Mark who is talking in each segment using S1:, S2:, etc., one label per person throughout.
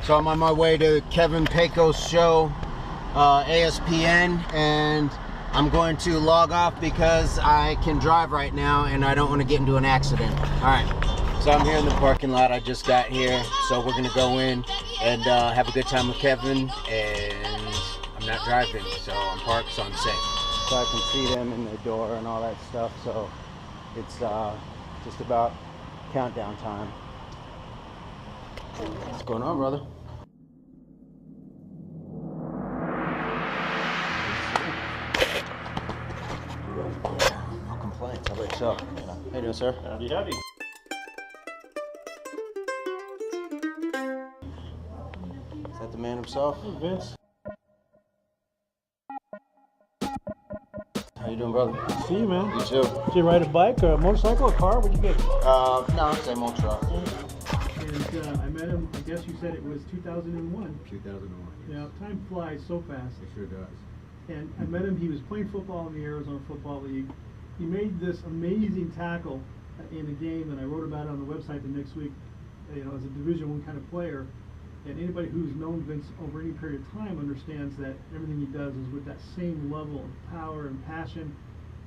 S1: So I'm on my way to Kevin Pecos' show, ASPN, and I'm going to log off because I can drive right now and I don't want to get into an accident. All right, so I'm here in the parking lot. I just got here, so we're going to go in and have a good time with Kevin, and I'm not driving, so I'm parked, so I'm safe. So I can see them in the door and all that stuff, so it's just about countdown time. What's going on, brother? No complaints. How about yourself? How you doing, sir?
S2: Howdy, howdy.
S1: Is that the man himself?
S2: Hey, Vince.
S1: How you doing, brother?
S2: See you, man.
S1: You too.
S2: Did you ride a bike or a motorcycle or a car? What'd you get?
S1: No, same old truck.
S2: And I met him, I guess you said it was 2001.
S3: 2001. Yes.
S2: Yeah, time flies so fast.
S3: It sure does.
S2: And I met him, he was playing football in the Arizona Football League. He made this amazing tackle in a game, and I wrote about it on the website the next week, as a Division I kind of player. And anybody who's known Vince over any period of time understands that everything he does is with that same level of power and passion.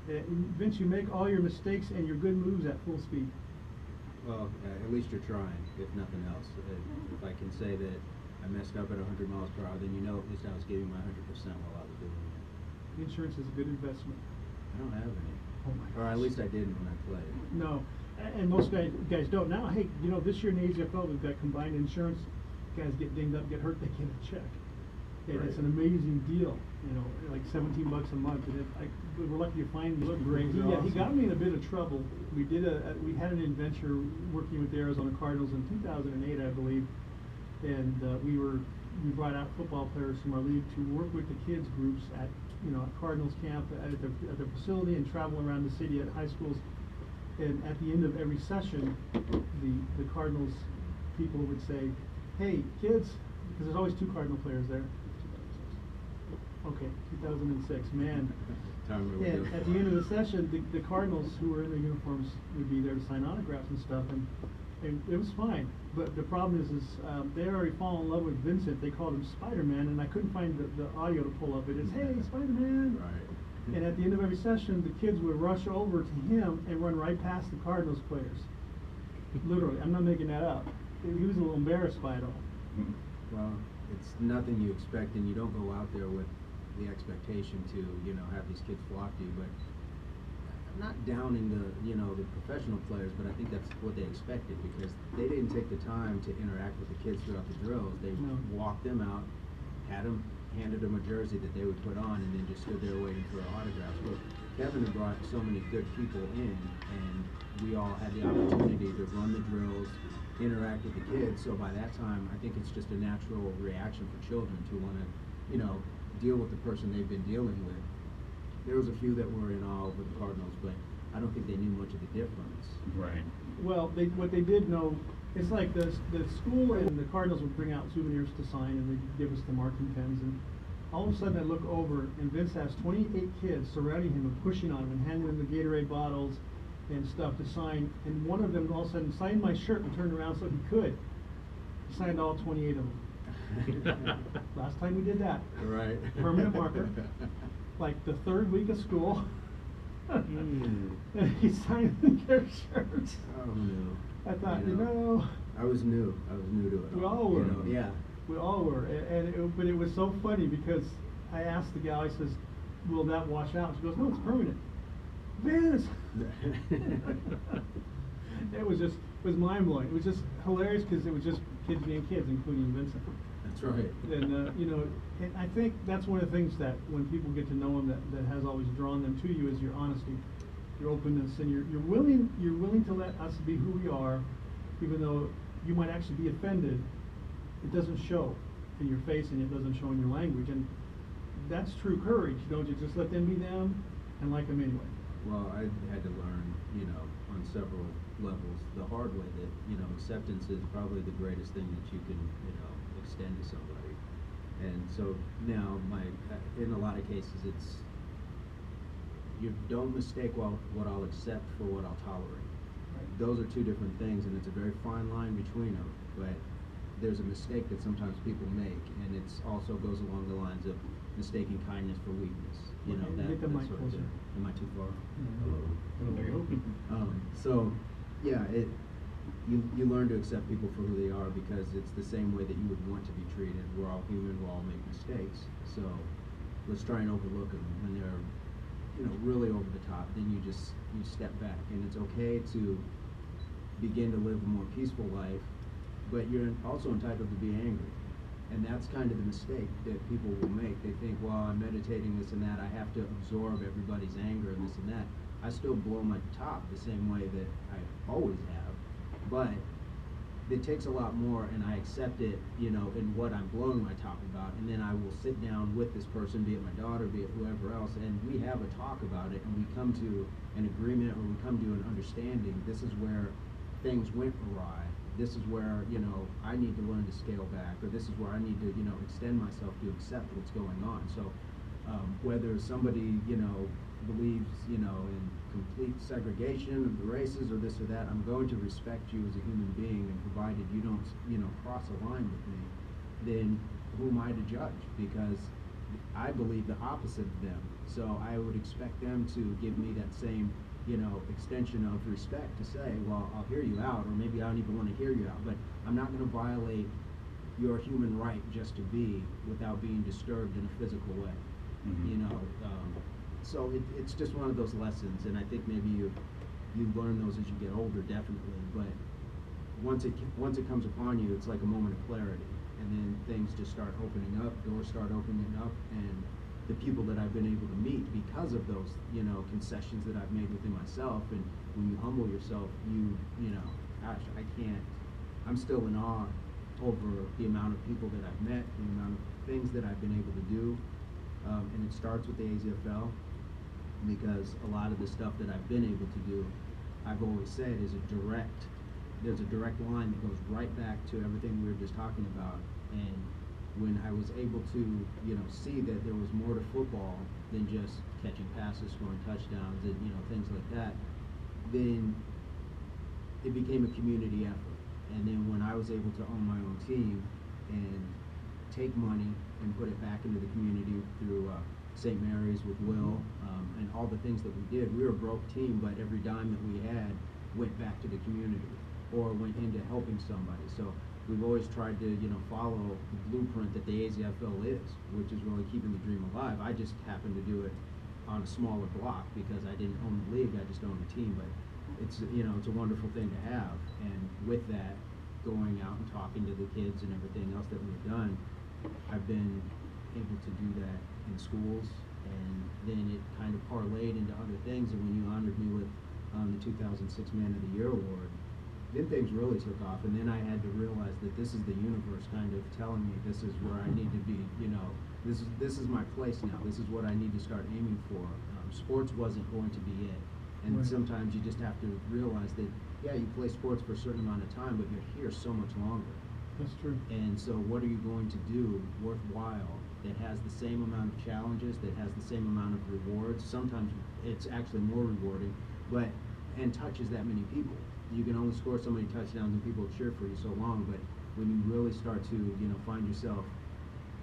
S2: Vince, you make all your mistakes and your good moves at full speed.
S3: Well, at least you're trying, if nothing else. If I can say that I messed up at 100 miles per hour, then you know at least I was giving my 100% while I was doing it.
S2: Insurance is a good investment.
S3: I don't have any.
S2: Oh my gosh.
S3: Or at least I didn't when I played.
S2: No, and most guys don't. Now, hey, this year in the ASFL, we've got combined insurance. Guys get dinged up, get hurt, they get a check. And
S3: Right.
S2: it's an amazing deal, like $17 a month. And we're lucky to find him. Look great. He got me in a bit of trouble. We had an adventure working with the Arizona Cardinals in 2008, I believe, and we brought out football players from our league to work with the kids groups at Cardinals camp at the facility and travel around the city at high schools. And at the end of every session, the Cardinals people would say, "Hey kids," because there's always two Cardinal players there. Okay, 2006, man. And at the end of the session, the Cardinals who were in their uniforms would be there to sign autographs and stuff, and it was fine. But the problem is they already fallen in love with Vincent. They called him Spider-Man, and I couldn't find the audio to pull up. It is, "Hey, Spider-Man!"
S3: Right.
S2: And at the end of every session, the kids would rush over to him and run right past the Cardinals players. Literally, I'm not making that up. He was a little embarrassed by it all.
S3: Well, it's nothing you expect, and you don't go out there with the expectation to, have these kids flock to you. But I'm not downing the professional players, but I think that's what they expected, because they didn't take the time to interact with the kids throughout the drills. They walked them out, handed them a jersey that they would put on, and then just stood there waiting for autographs. But Kevin had brought so many good people in, and we all had the opportunity to run the drills, interact with the kids. So by that time, I think it's just a natural reaction for children to want to, deal with the person they've been dealing with. There was a few that were in awe with the Cardinals, but I don't think they knew much of the difference.
S4: Right.
S2: Well, what they did know, it's like the school and the Cardinals would bring out souvenirs to sign, and they'd give us the marking pens, and all of a sudden I look over, and Vince has 28 kids surrounding him and pushing on him and handing him the Gatorade bottles and stuff to sign, and one of them all of a sudden signed my shirt and turned around so he could. He signed all 28 of them. Last time we did that.
S3: Right.
S2: Permanent marker. Like the third week of school. And he signed their shirts.
S3: Oh no.
S2: I thought,
S3: I was new to it.
S2: We all were.
S3: Yeah.
S2: We all were, but it was so funny because I asked the gal, I says, "Will that wash out?" She goes, "No, it's permanent." Vince. It was mind blowing. It was just hilarious because it was just kids being kids, including Vincent.
S3: That's right.
S2: And and I think that's one of the things that when people get to know him that has always drawn them to you is your honesty, your openness, and you're willing to let us be who we are, even though you might actually be offended. It doesn't show in your face and it doesn't show in your language, and that's true courage. You just let them be them and like them anyway.
S3: Well, I had to learn, on several levels the hard way that, acceptance is probably the greatest thing that you can, extend to somebody. And so now in a lot of cases, it's, you don't mistake what I'll accept for what I'll tolerate. Right. Those are two different things, and it's a very fine line between them. But there's a mistake that sometimes people make, and it's also goes along the lines of mistaking kindness for weakness. You know,
S2: Okay, get the mic
S3: sort of
S2: closer.
S3: thing. Am I too far?
S2: There you go.
S3: So, yeah, you learn to accept people for who they are, because it's the same way that you would want to be treated. We're all human, we all make mistakes. So let's try and overlook them when they're, you know, really over the top. Then you step back, and it's okay to begin to live a more peaceful life, but you're also entitled to be angry. And that's kind of the mistake that people will make. They think, well, I'm meditating this and that, I have to absorb everybody's anger and this and that. I still blow my top the same way that I always have, but it takes a lot more, and I accept it, you know, in what I'm blowing my top about, and then I will sit down with this person, be it my daughter, be it whoever else, and we have a talk about it, and we come to an agreement, or we come to an understanding. This is where things went awry. This is where, you know, I need to learn to scale back, or this is where I need to, you know, extend myself to accept what's going on. So whether somebody, you know, believes, you know, in complete segregation of the races or this or that, I'm going to respect you as a human being, and provided you don't, you know, cross a line with me, then who am I to judge? Because I believe the opposite of them. So I would expect them to give me that same, you know, extension of respect to say, well, I'll hear you out, or maybe I don't even want to hear you out, but I'm not going to violate your human right just to be without being disturbed in a physical way. You know, so it's just one of those lessons, and I think maybe you learn those as you get older, definitely. But once it comes upon you, it's like a moment of clarity, and then things just start opening up, doors start opening up, and the people that I've been able to meet because of those, you know, concessions that I've made within myself. And when you humble yourself, you know, gosh, I'm still in awe over the amount of people that I've met, the amount of things that I've been able to do. And it starts with the ASPN, because a lot of the stuff that I've been able to do, I've always said there's a direct line that goes right back to everything we were just talking about. And when I was able to, you know, see that there was more to football than just catching passes, scoring touchdowns, and, you know, things like that, then it became a community effort. And then when I was able to own my own team and take money and put it back into the community through St. Mary's with Will, and all the things that we did, we were a broke team, but every dime that we had went back to the community or went into helping somebody. So we've always tried to, you know, follow the blueprint that the ASPN is, which is really keeping the dream alive. I just happened to do it on a smaller block because I didn't own the league, I just owned the team. But it's, you know, it's a wonderful thing to have. And with that, going out and talking to the kids and everything else that we've done, I've been able to do that in schools, and then it kind of parlayed into other things. And when you honored me with the 2006 Man of the Year award, then things really took off. And then I had to realize that this is the universe kind of telling me this is where I need to be, you know, this is my place now, this is what I need to start aiming for. Sports wasn't going to be it. And sometimes you just have to realize that, yeah, you play sports for a certain amount of time, but you're here so much longer.
S2: That's true.
S3: And so what are you going to do worthwhile that has the same amount of challenges, that has the same amount of rewards? Sometimes it's actually more rewarding, and touches that many people. You can only score so many touchdowns and people cheer for you so long, but when you really start to, you know, find yourself,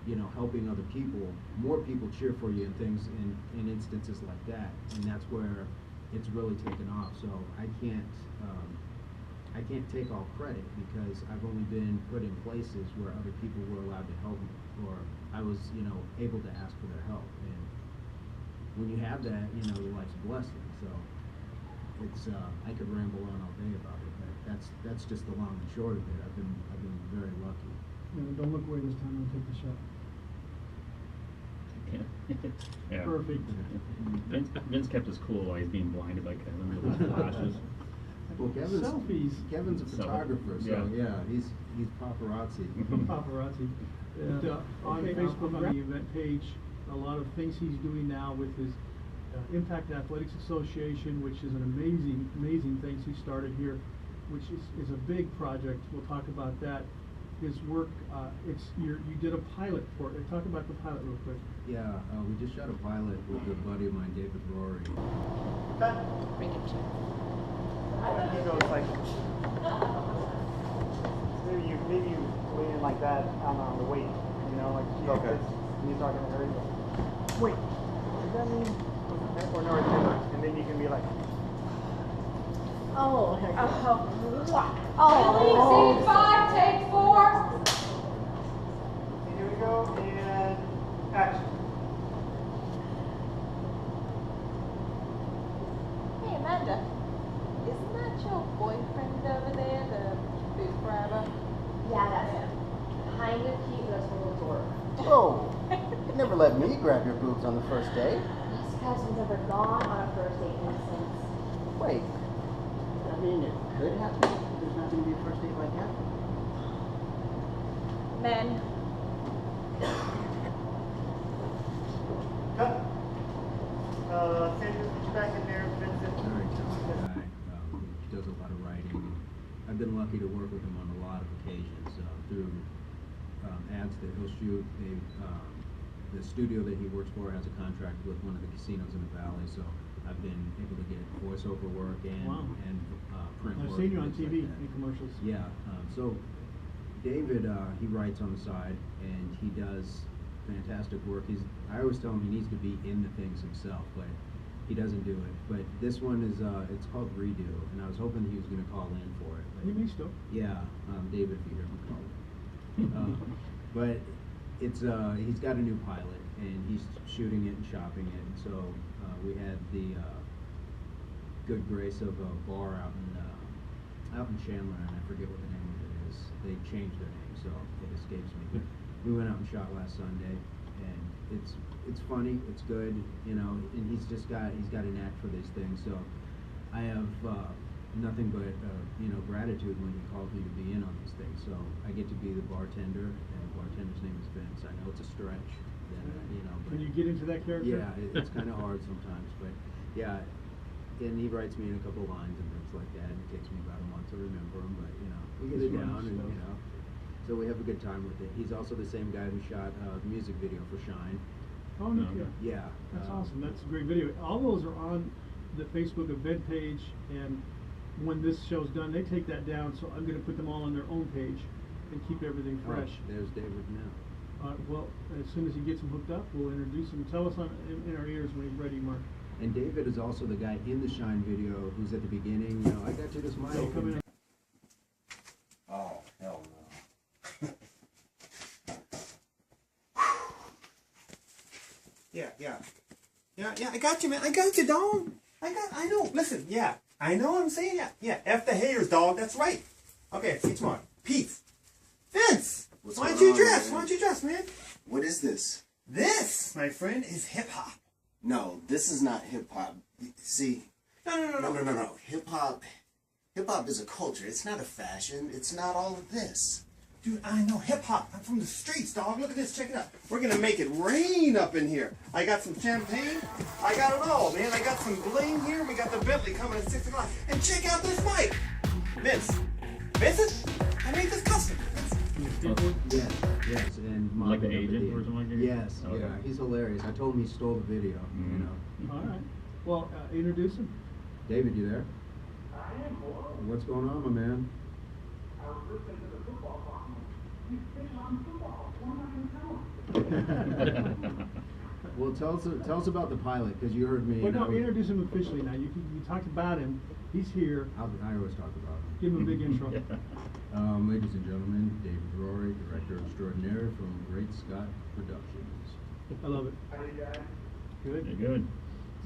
S3: you know, helping other people, more people cheer for you in things, in instances like that, and that's where it's really taken off. So I can't take all credit, because I've only been put in places where other people were allowed to help me, or I was, you know, able to ask for their help. And when you have that, you know, your life's a blessing. So it's I could ramble on all day about it, but that's just the long and short of it. I've been very lucky.
S2: Don't look away this time. I'll take the shot.
S4: Yeah.
S2: Perfect.
S4: Vince kept us cool while he's being blinded by Kevin with his flashes.
S3: Well,
S2: Selfies.
S3: Kevin's a photographer, so yeah, he's paparazzi.
S2: Paparazzi. And, on Facebook, on the event page, a lot of things he's doing now with his Impact Athletics Association, which is an amazing things he started here, which is a big project. We'll talk about that. His work, you did a pilot for it. Talk about the pilot real quick.
S3: Yeah, we just shot a pilot with a buddy of mine, David Rory.
S5: Bring it to
S2: He goes like, maybe you leaning like that on the weight. You know, like
S1: Okay.
S2: knees are gonna hurt you. Wait, does that mean or no? And then you can be like, oh, heck yeah.
S5: Oh. Scene 5, take 4.
S2: Here we go, and action.
S5: Hey, Amanda, isn't that your boyfriend over there, the booth grabber?
S6: Yeah, that's him. Kind of cute, but a total dork.
S1: Oh, you never let me grab your boobs on the first date.
S6: This cousin's ever gone on a first date since.
S1: Wait, I mean, it could happen. There's not going to be a first date like that.
S5: Men.
S2: Cut. Sandra, put you back in there, Vincent.
S3: Very talented guy. He does a lot of writing. I've been lucky to work with him on a lot of occasions through ads that he'll shoot. The studio that he works for has a contract with one of the casinos in the valley, so I've been able to get voiceover work and
S2: Wow.
S3: print
S2: I've
S3: work.
S2: seen you on
S3: and things
S2: TV
S3: like that.
S2: in commercials.
S3: Yeah. So David, he writes on the side, and he does fantastic work. I always tell him he needs to be in the things himself, but he doesn't do it. But this one is it's called Redo, and I was hoping he was going to call in for it. But
S2: You may still.
S3: yeah, David, if you hear me call. But it's he's got a new pilot, and he's shooting it and shopping it. And so we had the good grace of a bar out in Chandler, and I forget what the name of it is. They changed their name, so it escapes me. But we went out and shot last Sunday, and it's funny, it's good, you know. And he's got a knack for these things. So I have nothing but gratitude when he calls me to be in on these things. So I get to be the bartender, and the bartender's name is Vince. I know it's a stretch, but
S2: Can you get into that character?
S3: yeah, it's kind of hard sometimes, but yeah. And he writes me in a couple lines and things like that, and it takes me about a month to remember them, but we get it
S2: That's
S3: down,
S2: nice
S3: and
S2: stuff.
S3: so we have a good time with it. He's also the same guy who shot the music video for Shine.
S2: Oh, no,
S4: Okay.
S2: yeah.
S3: Yeah.
S2: That's awesome. That's a great video. All those are on the Facebook event page, and when this show's done, they take that down. So I'm going to put them all on their own page and keep everything fresh.
S3: There's David now.
S2: Well, as soon as he gets them hooked up, we'll introduce him. Tell us in our ears when he's ready, Mark.
S3: And David is also the guy in the Shine video who's at the beginning. I got you this mic.
S2: So come in.
S1: Oh, hell no.
S7: Yeah, I got you, man. I got you, dog. I know. Listen, yeah. I know what I'm saying. Yeah. F the haters, dog. That's right. Okay, see you tomorrow. Peace. Vince, why don't you dress, man?
S1: What is this?
S7: This, my friend, is hip-hop.
S1: No, this is not hip hop. See,
S7: No.
S1: Hip hop is a culture. It's not a fashion. It's not all of this.
S7: Dude, I know hip-hop. I'm from the streets, dog. Look at this. Check it out. We're going to make it rain up in here. I got some champagne. I got it all, man. I got some bling here. We got the Bentley coming at 6 o'clock. And check out this mic. Vincent, I made this custom.
S3: Yes, and
S4: Like the
S3: mocked up at
S4: agent
S3: end.
S4: or something like that?
S3: Yes,
S4: Okay.
S3: yeah, he's hilarious. I told him he stole the video.
S2: All right. Well, introduce him.
S3: David, you there?
S2: I am.
S3: What's going on, my man?
S2: I was listening to the football talk. You fish on football. What am I going to tell him?
S3: Well, tell us about the pilot, because you heard me.
S2: Well,
S3: and I
S2: no,
S3: was-
S2: introduce him officially now. You talked about him. He's here.
S3: I always talk about him.
S2: Give him a big intro.
S3: Ladies and gentlemen, David Rory, director extraordinaire from Great Scott Productions.
S2: I love it. Good.
S4: You're good.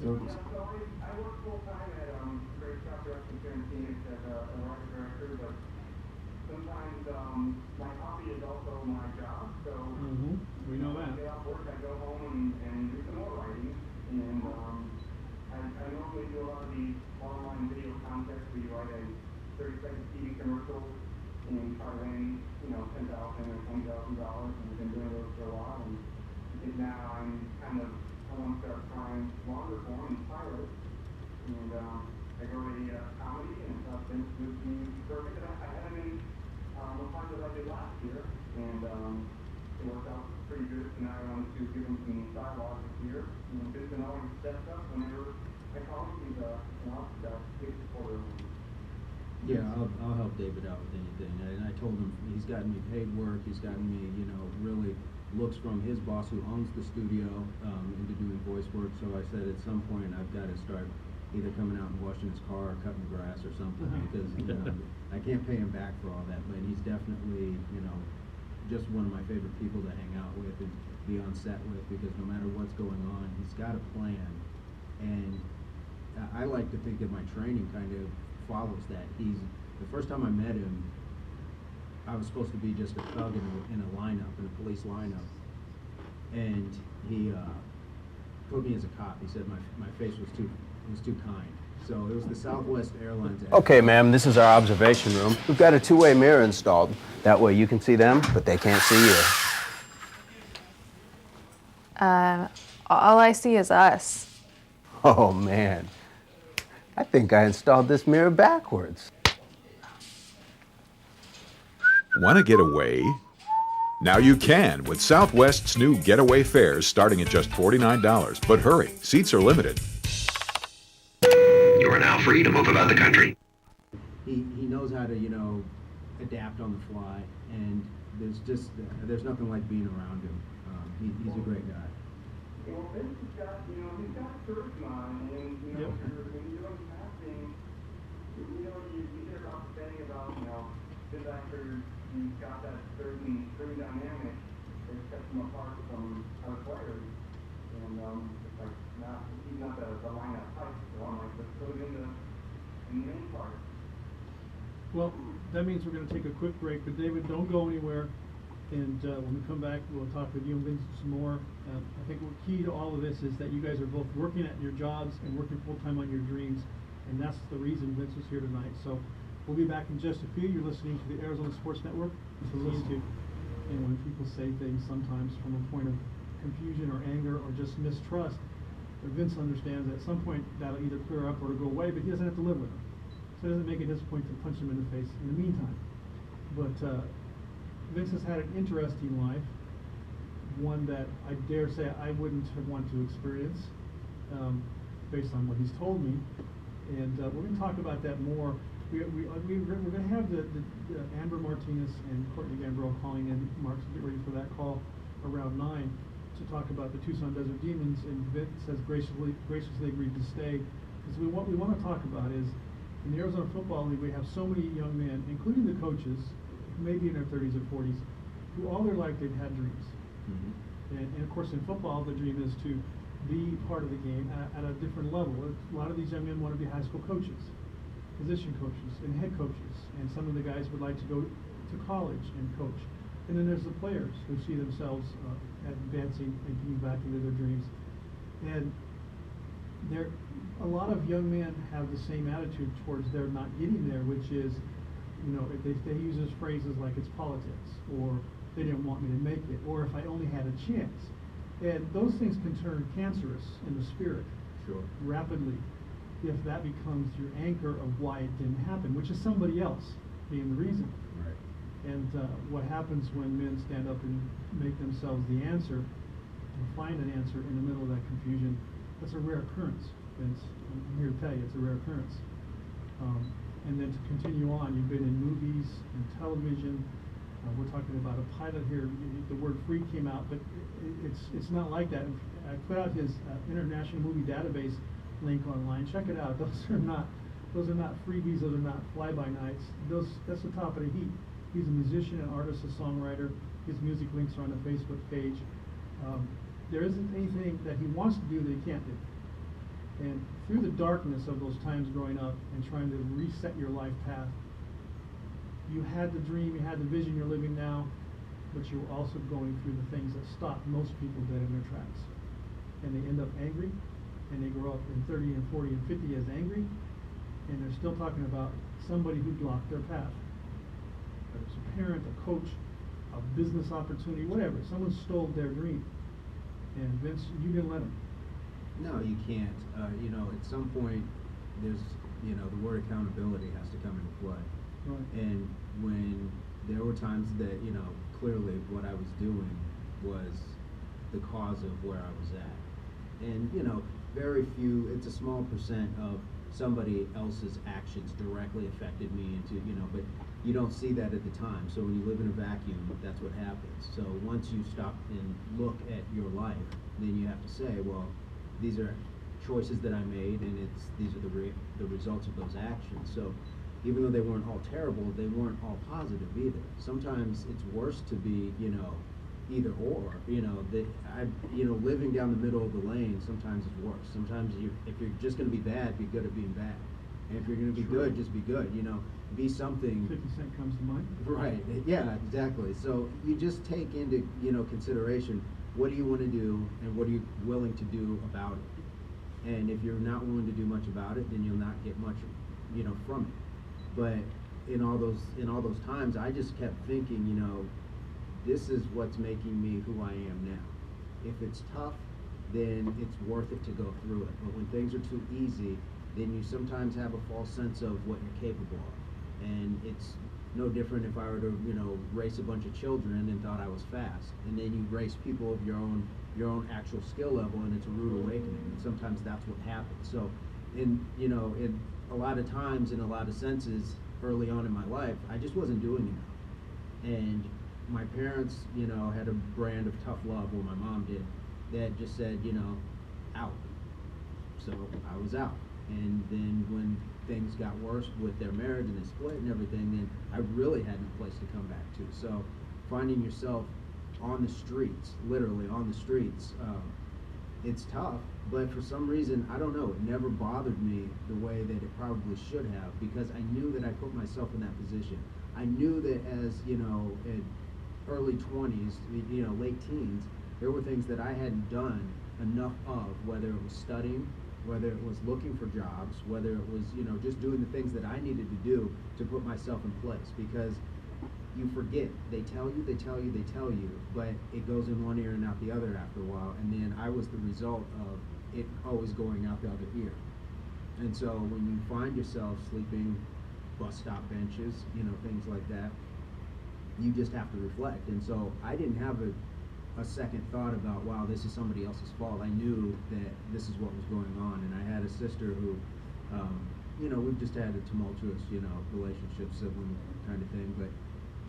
S3: So,
S8: I work full time at Great Scott Productions here in Phoenix as a writer director, but sometimes my hobby is also my job. So
S2: We know
S8: I
S2: that.
S8: get off work, I go home and do some more writing, and I normally do a lot of the online video contests where you write a 30-second TV commercial and try to win, $10,000 or $20,000, and I've been doing those for a while, and I think now I want to start trying longer form and pilots, and I go to the comedy, and it's been perfect, and I had him in the pilot I did last year, and it worked out pretty good, and I wanted to give him some dialogue this year, and Vincent always steps up whenever I call him. He's a big supporter of him.
S3: Yeah, I'll help David out with anything. And I told him he's gotten me paid work. He's gotten me, you know, really looks from his boss who owns the studio into doing voice work. So I said at some point I've got to start either coming out and washing his car or cutting grass or something because you know, I can't pay him back for all that. But he's definitely, you know, just one of my favorite people to hang out with and be on set with because no matter what's going on, he's got a plan. And I like to think that my training kind of follows that. The first time I met him, I was supposed to be just a thug in a lineup, in a police lineup, and he put me as a cop. He said my face was too kind. So it was the Southwest Airlines.
S1: Okay, ma'am, this is our observation room. We've got a two-way mirror installed. That way you can see them, but they can't see you.
S9: All I see is us.
S1: Oh, man. I think I installed this mirror backwards.
S10: Want to get away? Now you can with Southwest's new getaway fares starting at just $49. But hurry, seats are limited.
S11: You are now free to move about the country.
S3: He knows how to, you know, adapt on the fly, and there's nothing like being around him. He's a great guy.
S8: Well, Vince has got, you know, he's got charisma, and, you know, when you're doing casting, you know, you hear about saying about, you know, this actor, he's got that certain dynamic that sets him apart from other players. And, it's like, he's not the lineup type, so I'm like, let's put him in the main part.
S2: Well, that means we're going to take a quick break, but David, don't go anywhere. And when we come back, we'll talk with you and Vincent some more. I think what key to all of this is that you guys are both working at your jobs and working full-time on your dreams, and that's the reason Vince is here tonight. So we'll be back in just a few. You're listening to the Arizona Sports Network. To listen to, and when people say things sometimes from a point of confusion or anger or just mistrust, Vince understands that at some point that'll either clear up or go away, but he doesn't have to live with them. So it doesn't make it his point to punch him in the face in the meantime. But Vince has had an interesting life, one that I dare say I wouldn't have wanted to experience based on what he's told me. And we're going to talk about that more. We're going to have the Amber Martinez and Courtney Gambrell calling in. Mark's get ready for that call around 9 to talk about the Tucson Desert Demons, and Vince has graciously agreed to stay. Because what we want to talk about is, in the Arizona Football League, we have so many young men, including the coaches, maybe in their 30s or 40s, who all their life they've had dreams. Mm-hmm. And of course in football, the dream is to be part of the game at a different level. A lot of these young men want to be high school coaches, position coaches, and head coaches. And some of the guys would like to go to college and coach. And then there's the players who see themselves advancing and getting back into their dreams. And a lot of young men have the same attitude towards their not getting there, which is, you know, they use those phrases like it's politics, or they didn't want me to make it, or if I only had a chance. And those things can turn cancerous in the spirit rapidly if that becomes your anchor of why it didn't happen, which is somebody else being the reason.
S3: Right.
S2: And what happens when men stand up and make themselves the answer, and find an answer in the middle of that confusion, that's a rare occurrence, Vince. I'm here to tell you, it's a rare occurrence. And then to continue on, you've been in movies and television. We're talking about a pilot here. The word free came out, but it's not like that. I put out his International Movie Database link online. Check it out. Those are not freebies. Those are not fly-by-nights. That's the top of the heap. He's a musician, an artist, a songwriter. His music links are on the Facebook page. There isn't anything that he wants to do that he can't do. And through the darkness of those times growing up and trying to reset your life path, you had the dream, you had the vision you're living now, but you were also going through the things that stop most people dead in their tracks. And they end up angry, and they grow up in 30 and 40 and 50 as angry, and they're still talking about somebody who blocked their path. Whether it's a parent, a coach, a business opportunity, whatever. Someone stole their dream. And Vince, you didn't let them.
S3: No, you can't. You know, at some point, there's, you know, the word accountability has to come into play. Right. And when there were times that, you know, clearly what I was doing was the cause of where I was at. And, you know, very few, it's a small percent of somebody else's actions directly affected me into, you know, but you don't see that at the time. So when you live in a vacuum, that's what happens. So once you stop and look at your life, then you have to say, well, these are choices that I made, and these are the results of those actions. So even though they weren't all terrible, they weren't all positive either. Sometimes it's worse to be, you know, either or. You know, living down the middle of the lane sometimes is worse. Sometimes if you're just going to be bad, be good at being bad. And if you're going to be good, just be good. You know, be something.
S2: 50 Cent comes to mind.
S3: Right. Yeah. Exactly. So you just take into, you know, consideration, what do you want to do and what are you willing to do about it. And if you're not willing to do much about it, then you'll not get much, you know, from it. But in all those times, I just kept thinking, you know, this is what's making me who I am now. If it's tough, then it's worth it to go through it. But when things are too easy, then you sometimes have a false sense of what you're capable of. And it's no different if I were to, you know, race a bunch of children and thought I was fast. And then you race people of your own actual skill level, and it's a rude awakening. And sometimes that's what happens. So, in a lot of times, in a lot of senses, early on in my life, I just wasn't doing enough. And my parents, you know, had a brand of tough love, or my mom did, that just said, you know, out. So I was out. And then when things got worse with their marriage and they split and everything, then I really had no place to come back to. So finding yourself on the streets, literally on the streets, it's tough, but for some reason, I don't know, it never bothered me the way that it probably should have, because I knew that I put myself in that position. I knew that as, you know, in early 20s, you know, late teens, there were things that I hadn't done enough of, whether it was studying, whether it was looking for jobs, whether it was, you know, just doing the things that I needed to do to put myself in place, because you forget. They tell you, but it goes in one ear and out the other after a while. And then I was the result of it always going out the other ear. And so when you find yourself sleeping bus stop benches, you know, things like that, you just have to reflect. And so I didn't have a second thought about, wow, this is somebody else's fault. I knew that this is what was going on. And I had a sister who, you know, we've just had a tumultuous, you know, relationship, sibling kind of thing, but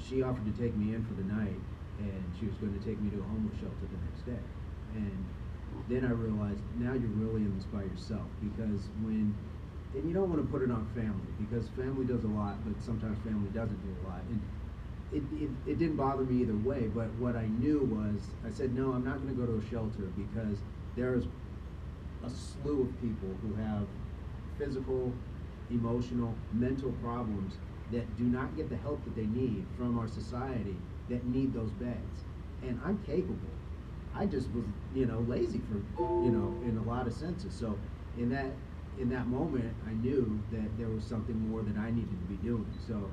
S3: she offered to take me in for the night, and she was going to take me to a homeless shelter the next day. And then I realized, now you're really in this by yourself, because and you don't want to put it on family, because family does a lot, but sometimes family doesn't do a lot. And it didn't bother me either way, but what I knew was, I said, no, I'm not going to go to a shelter, because there's a slew of people who have physical, emotional, mental problems that do not get the help that they need from our society, that need those beds. And I'm capable. I just was, you know, lazy for, you know, in a lot of senses. So in that moment, I knew that there was something more that I needed to be doing. So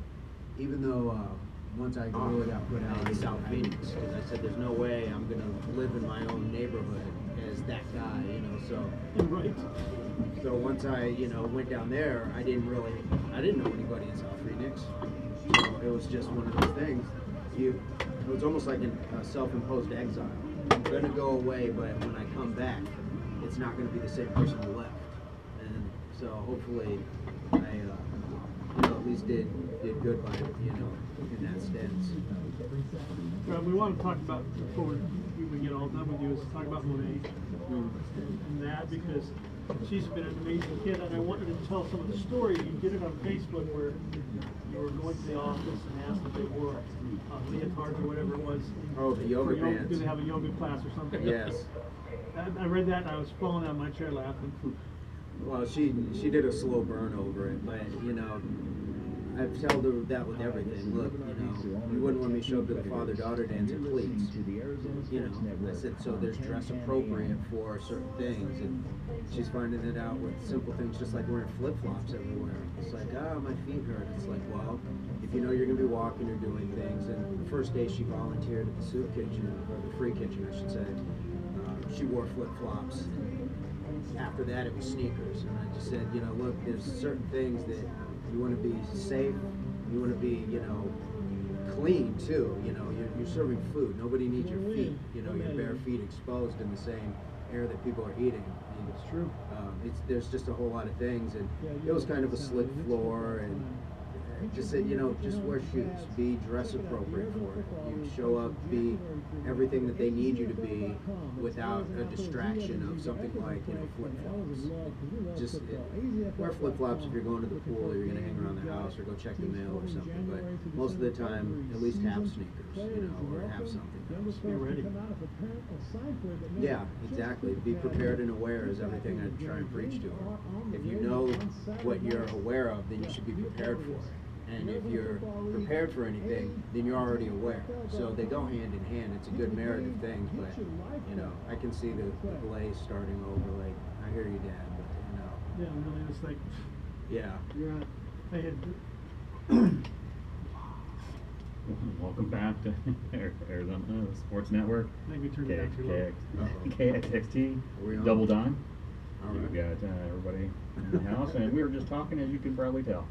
S3: even though once I really got put out in South Phoenix, because I said, there's no way I'm gonna live in my own neighborhood as that guy, you know, so.
S2: Right.
S3: So once I, you know, went down there, I didn't know anybody in South Phoenix. So it was just one of those things. It was almost like a self-imposed exile. I'm gonna go away, but when I come back, it's not gonna be the same person who left. And so hopefully I, you know, at least did good by, you know, in that sense.
S2: We want to talk about, before we get all done with you, is talk about Monet and that, because she's been an amazing kid, and I wanted to tell some of the story. You did it on Facebook where you were going to the office and asked if they wore leotards or whatever it was.
S3: Oh, the yoga pants.
S2: Do they have a yoga class or something?
S3: Yes.
S2: I read that and I was falling out of my chair laughing.
S3: Well, she did a slow burn over it, but, you know, I've told her that with everything. Look, you know, you wouldn't want me to show up to the father-daughter dance in cleats. You know, I said, so there's dress appropriate for certain things, and she's finding it out with simple things, just like wearing flip-flops everywhere. It's like, my feet hurt. It's like, well, if you know you're going to be walking or doing things, and the first day she volunteered at the soup kitchen, or the free kitchen, I should say, she wore flip-flops. After that, it was sneakers, and I just said, you know, look, there's certain things that you want to be safe, you want to be, you know, clean too. You know, you're serving food. Nobody needs your feet, you know, your bare feet exposed in the same air that people are eating.
S2: It's true.
S3: There's just a whole lot of things, and
S2: Yeah,
S3: it was kind of a
S2: yeah,
S3: slick
S2: it's
S3: floor, and just say, just wear shoes, be dress appropriate for it. You show up, be everything that they need you to be, without a distraction of something like flip flops. Just wear flip flops if you're going to the pool, or you're going to hang around the house, or go check the mail or something. But most of the time, at least have sneakers, or have something else.
S2: Be ready.
S3: Yeah, exactly. Be prepared and aware is everything I try and preach to them. If you know what you're aware of, then you should be prepared for it. And if you're prepared for anything, then you're already aware. So they go hand in hand. It's a good marriage of things, but I can see the glaze starting over. Like, I hear you, Dad, but
S2: Yeah, really, it's like,
S3: yeah.
S2: you're I had,
S4: Welcome back to Arizona Sports Network.
S2: I think we turned it down too low.
S3: Are we
S4: KXXT,
S3: on?
S4: Double Dime.
S3: All
S4: We've
S3: right.
S4: got everybody in the house, and we were just talking, as you can probably tell.